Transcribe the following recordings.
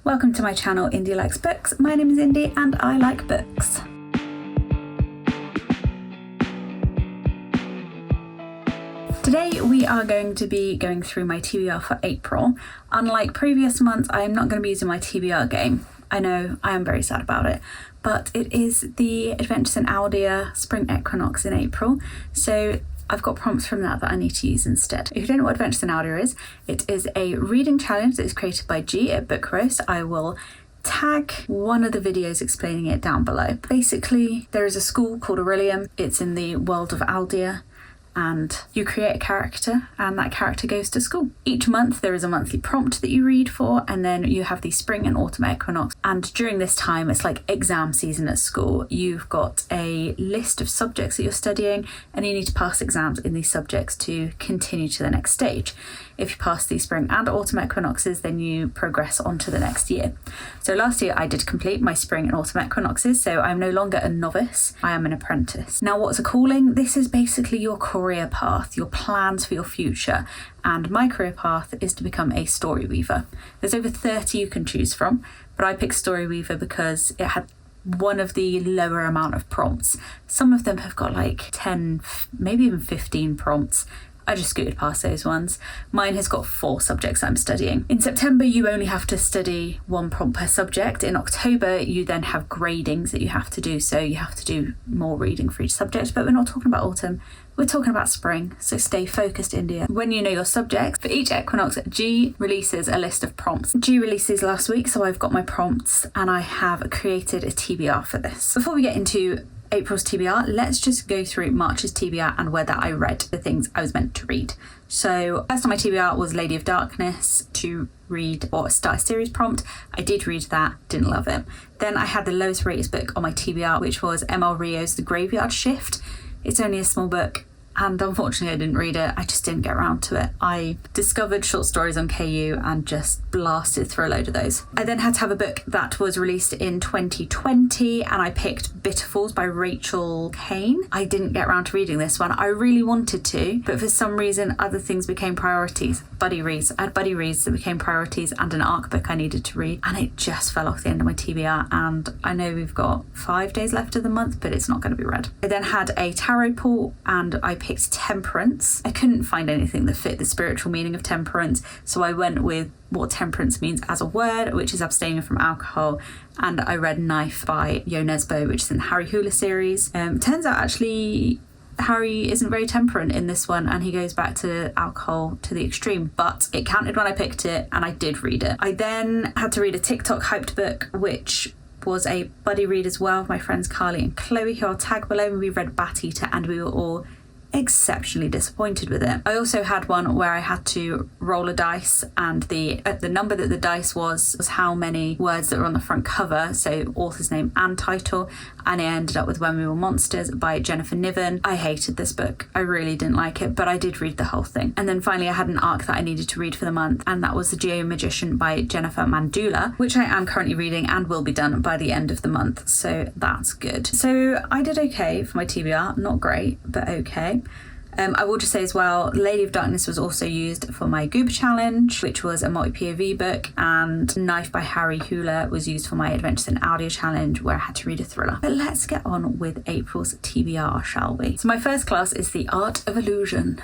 Welcome to my channel, Indy Likes Books. My name is Indy and I like books. Today we are going to be going through my TBR for April. Unlike previous months, I am not going to be using my TBR game. I know, I am very sad about it, but it is the Adventures in Aldea Spring Equinox in April, so I've got prompts from that I need to use instead. If you don't know what Adventures in Aldea is, it is a reading challenge that is created by G at Book Roast. I will tag one of the videos explaining it down below. Basically, there is a school called Aurelium. It's in the world of Aldea, and you create a character and that character goes to school. Each month there is a monthly prompt that you read for, and then you have the spring and autumn equinox, and during this time it's like exam season at school. You've got a list of subjects that you're studying and you need to pass exams in these subjects to continue to the next stage. If you pass the spring and autumn equinoxes, then you progress on to the next year. So last year I did complete my spring and autumn equinoxes, so I'm no longer a novice, I am an apprentice. Now, what's a calling? This is basically your career path, your plans for your future, and my career path is to become a story weaver. There's over 30 you can choose from, but I picked story weaver because it had one of the lower amount of prompts. Some of them have got like 10, maybe even 15 prompts. I just scooted past those ones. Mine has got 4 subjects I'm studying. In September, you only have to study 1 prompt per subject. In October, you then have gradings that you have to do. So you have to do more reading for each subject, but we're not talking about autumn. We're talking about spring, so stay focused, India. When you know your subjects, for each equinox, G releases a list of prompts. G releases last week, so I've got my prompts and I have created a TBR for this. Before we get into April's TBR, let's just go through March's TBR and whether I read the things I was meant to read. So first on my TBR was Lady of Darkness, to read or start a series prompt. I did read that, didn't love it. Then I had the lowest rated book on my TBR, which was ML Rio's The Graveyard Shift. It's only a small book, and unfortunately I didn't read it. I just didn't get around to it. I discovered short stories on KU and just blasted through a load of those. I then had to have a book that was released in 2020, and I picked Bitter Falls by Rachel Kane. I didn't get around to reading this one. I really wanted to, but for some reason other things became priorities. Buddy reads. I had buddy reads that became priorities and an ARC book I needed to read, and it just fell off the end of my TBR, and I know we've got 5 days left of the month, but it's not going to be read. I then had a tarot pull and I picked Temperance. I couldn't find anything that fit the spiritual meaning of temperance, so I went with what temperance means as a word, which is abstaining from alcohol, and I read Knife by Yo Nesbo, which is in the Harry Hula series. Turns out actually Harry isn't very temperate in this one, and he goes back to alcohol to the extreme, but it counted when I picked it and I did read it. I then had to read a TikTok hyped book, which was a buddy read as well, my friends Carly and Chloe, who I'll tag below. We read Bat Eater and we were all exceptionally disappointed with it. I also had one where I had to roll a dice, and the number that the dice was how many words that were on the front cover, so author's name and title, and it ended up with When We Were Monsters by Jennifer Niven. I hated this book. I really didn't like it, but I did read the whole thing. And then finally I had an ARC that I needed to read for the month, and that was The Geo Magician by Jennifer Mandula, which I am currently reading and will be done by the end of the month, so that's good. So I did okay for my TBR, not great, but okay. I will just say as well, Lady of Darkness was also used for my Goober challenge, which was a multi-POV book, and Knife by Harry Hula was used for my Adventures in Audio challenge, where I had to read a thriller. But let's get on with April's TBR, shall we? So my first class is The Art of Illusion.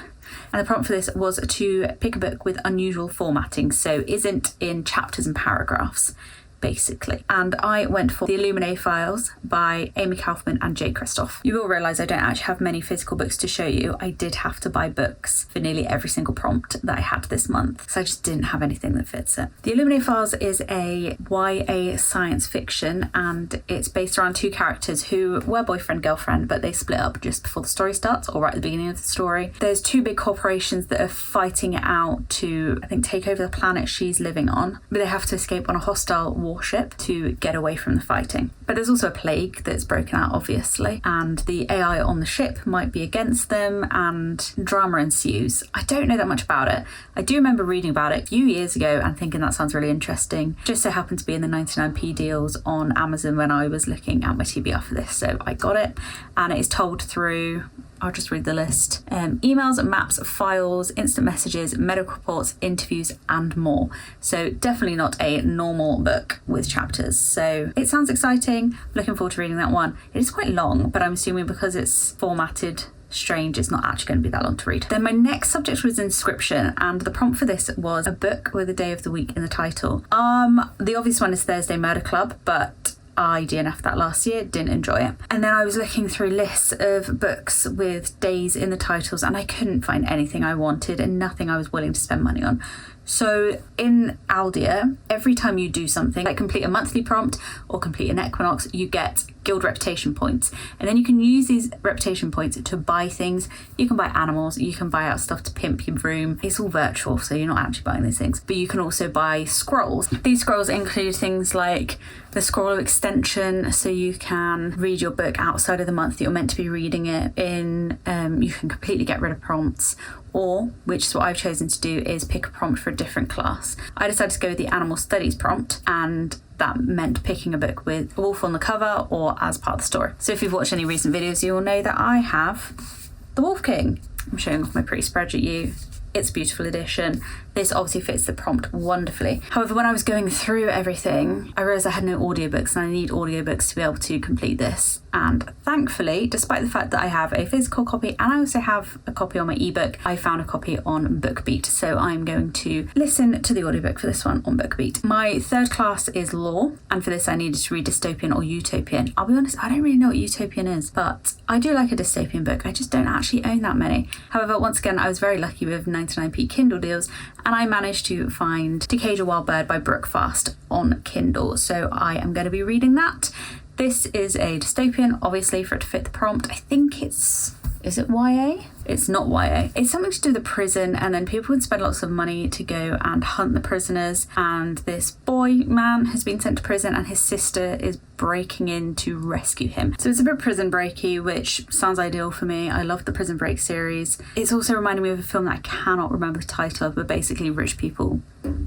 And the prompt for this was to pick a book with unusual formatting, so isn't in chapters and paragraphs, basically. And I went for The Illuminae Files by Amy Kaufman and Jay Kristoff. You will realise I don't actually have many physical books to show you. I did have to buy books for nearly every single prompt that I had this month, so I just didn't have anything that fits it. The Illuminae Files is a YA science fiction, and it's based around 2 characters who were boyfriend-girlfriend, but they split up just before the story starts, or right at the beginning of the story. There's 2 big corporations that are fighting it out to, I think, take over the planet she's living on, but they have to escape on a hostile warship to get away from the fighting. But there's also a plague that's broken out, obviously, and the AI on the ship might be against them, and drama ensues. I don't know that much about it. I do remember reading about it a few years ago and thinking that sounds really interesting. Just so happened to be in the 99p deals on Amazon when I was looking at my TBR for this, so I got it, and it is told through I'll just read the list. Emails, maps, files, instant messages, medical reports, interviews, and more. So definitely not a normal book with chapters. So it sounds exciting. Looking forward to reading that one. It is quite long, but I'm assuming because it's formatted strange, it's not actually going to be that long to read. Then my next subject was inscription, and the prompt for this was a book with a day of the week in the title. The obvious one is Thursday Murder Club, but I DNF'd that last year, didn't enjoy it. And then I was looking through lists of books with days in the titles, and I couldn't find anything I wanted and nothing I was willing to spend money on. So in Aldia, every time you do something, like complete a monthly prompt or complete an equinox, you get guild reputation points. And then you can use these reputation points to buy things. You can buy animals, you can buy out stuff to pimp your room. It's all virtual, so you're not actually buying these things. But you can also buy scrolls. These scrolls include things like the scroll of extension, so you can read your book outside of the month that you're meant to be reading it in. You can completely get rid of prompts, or, which is what I've chosen to do, is pick a prompt for a different class. I decided to go with the animal studies prompt, and that meant picking a book with a wolf on the cover or as part of the story. So if you've watched any recent videos, you will know that I have the Wolf King. I'm showing off my pretty spread at you. It's a beautiful edition. This obviously fits the prompt wonderfully. However, when I was going through everything, I realised I had no audiobooks, and I need audiobooks to be able to complete this. And thankfully, despite the fact that I have a physical copy and I also have a copy on my ebook, I found a copy on BookBeat. So I'm going to listen to the audiobook for this one on BookBeat. My third class is law, and for this I needed to read dystopian or utopian. I'll be honest, I don't really know what utopian is, but I do like a dystopian book. I just don't actually own that many. However, once again, I was very lucky with 99p Kindle deals, and I managed to find To Cage a Wild Bird by Brooke Fast on Kindle. So I am going to be reading that. This is a dystopian, obviously, for it to fit the prompt. I think is it YA? It's not YA. It's something to do with the prison, and then people would spend lots of money to go and hunt the prisoners, and this boy man has been sent to prison and his sister is breaking in to rescue him. So it's a bit prison breaky, which sounds ideal for me. I love the Prison Break series. It's also reminding me of a film that I cannot remember the title of, but basically rich people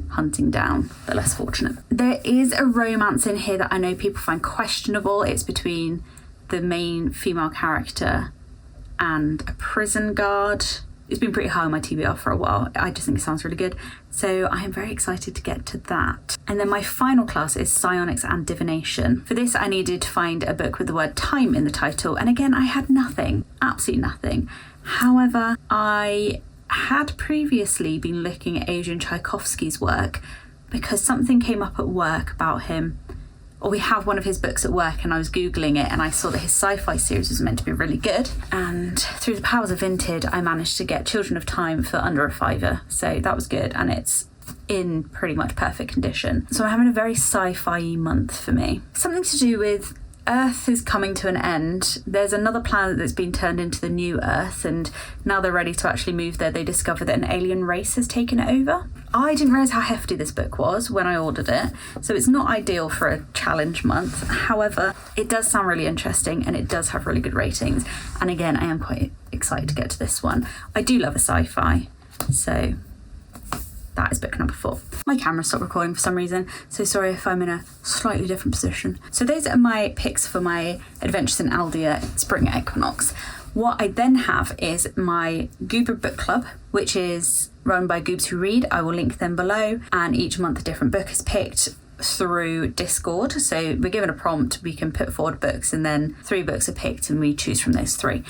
hunting down the less fortunate. There is a romance in here that I know people find questionable. It's between the main female character and a prison guard. It's been pretty high on my TBR for a while. I just think it sounds really good. So I am very excited to get to that. And then my final class is Psionics and Divination. For this, I needed to find a book with the word time in the title. And again, I had nothing, absolutely nothing. However, I had previously been looking at Adrian Tchaikovsky's work because something came up at work about him. Or we have one of his books at work, and I was Googling it and I saw that his sci-fi series was meant to be really good. And through the powers of Vinted, I managed to get Children of Time for under a £5. So that was good, and it's in pretty much perfect condition. So I'm having a very sci-fi month for me. Something to do with Earth is coming to an end. There's another planet that's been turned into the new Earth, and now they're ready to actually move there. They discover that an alien race has taken it over. I didn't realise how hefty this book was when I ordered it, so it's not ideal for a challenge month. However, it does sound really interesting and it does have really good ratings. And again, I am quite excited to get to this one. I do love a sci-fi, so that is book number 4. My camera stopped recording for some reason, so sorry if I'm in a slightly different position. So those are my picks for my Adventures in Aldia Spring Equinox. What I then have is my Goober book club, which is run by Goobs Who Read. I will link them below, and each month a different book is picked through Discord. So we're given a prompt, we can put forward books, and then 3 books are picked and we choose from those 3.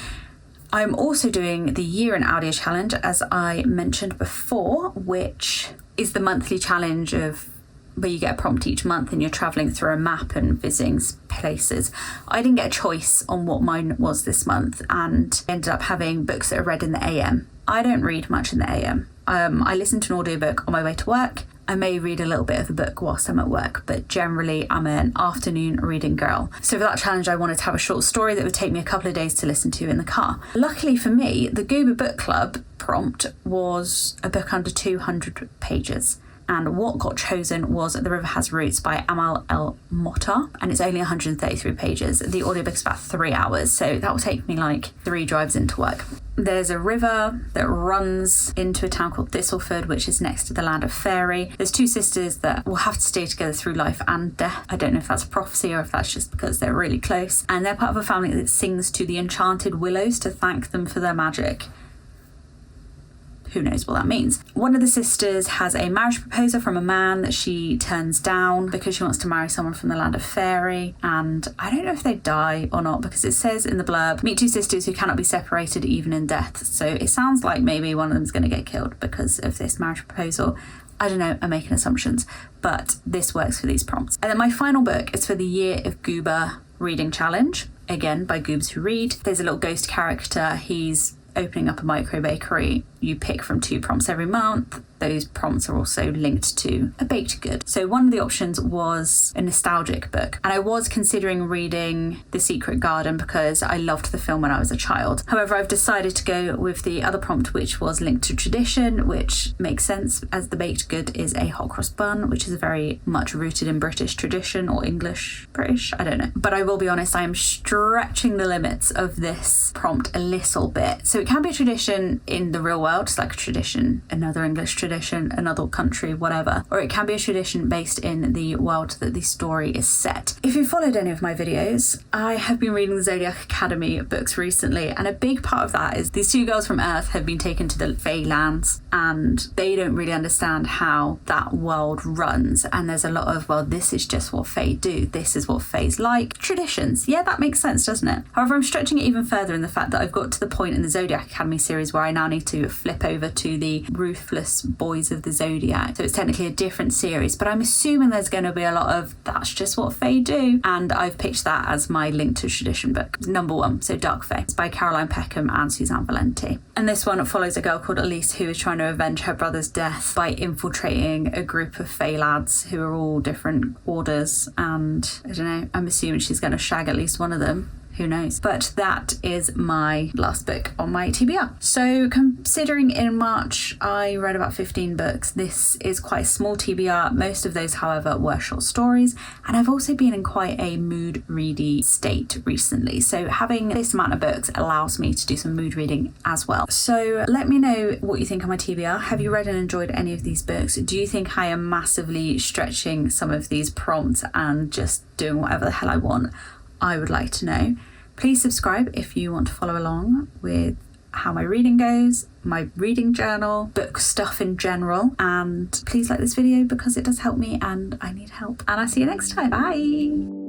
I'm also doing the Year in Aldia challenge, as I mentioned before, which is the monthly challenge of where you get a prompt each month and you're travelling through a map and visiting places. I didn't get a choice on what mine was this month, and ended up having books that are read in the AM. I don't read much in the AM. I listen to an audiobook on my way to work. I may read a little bit of a book whilst I'm at work, but generally I'm an afternoon reading girl. So for that challenge, I wanted to have a short story that would take me a couple of days to listen to in the car. Luckily for me, the Goober Book Club prompt was a book under 200 pages. And what got chosen was The River Has Roots by Amal El Motta, and it's only 133 pages. The audiobook is about 3 hours, so that will take me like 3 drives into work. There's a river that runs into a town called Thistleford, which is next to the land of Fairy. There's two sisters that will have to stay together through life and death. I don't know if that's a prophecy or if that's just because they're really close. And they're part of a family that sings to the enchanted willows to thank them for their magic. Who knows what that means. One of the sisters has a marriage proposal from a man that she turns down because she wants to marry someone from the land of Fairy, and I don't know if they die or not because it says in the blurb, meet two sisters who cannot be separated even in death. So it sounds like maybe one of them's going to get killed because of this marriage proposal. I don't know, I'm making assumptions, but this works for these prompts. And then my final book is for the Year of Goober reading challenge, again by Goobers Who Read. There's a little ghost character, he's opening up a micro bakery. You pick from 2 prompts every month. Those prompts are also linked to a baked good. So one of the options was a nostalgic book, and I was considering reading The Secret Garden because I loved the film when I was a child. However, I've decided to go with the other prompt, which was linked to tradition, which makes sense as the baked good is a hot cross bun, which is very much rooted in British tradition, or English British, I don't know. But I will be honest, I am stretching the limits of this prompt a little bit. So it can be a tradition in the real world, it's like a tradition, another English tradition, another country, whatever, or it can be a tradition based in the world that the story is set. If you followed any of my videos, I have been reading the Zodiac Academy books recently, and a big part of that is these 2 girls from Earth have been taken to the Fey lands and they don't really understand how that world runs, and there's a lot of, well, this is just what Fey do, this is what Fey's like, traditions. Yeah, that makes sense, doesn't it? However, I'm stretching it even further in the fact that I've got to the point in the Zodiac Academy series where I now need to flip over to the Ruthless Boys of the Zodiac. So it's technically a different series, but I'm assuming there's going to be a lot of that's just what Fae do, and I've picked that as my link to tradition book. Number 1, so Dark Fae. It's by Caroline Peckham and Suzanne Valenti. And this one follows a girl called Elise who is trying to avenge her brother's death by infiltrating a group of Fae lads who are all different orders, and I don't know, I'm assuming she's going to shag at least one of them. Who knows? But that is my last book on my TBR. So considering in March I read about 15 books, this is quite a small TBR. Most of those, however, were short stories. And I've also been in quite a mood ready state recently. So having this amount of books allows me to do some mood reading as well. So let me know what you think of my TBR. Have you read and enjoyed any of these books? Do you think I am massively stretching some of these prompts and just doing whatever the hell I want? I would like to know. Please subscribe if you want to follow along with how my reading goes, my reading journal, book stuff in general, and please like this video because it does help me and I need help. And I'll see you next time. Bye!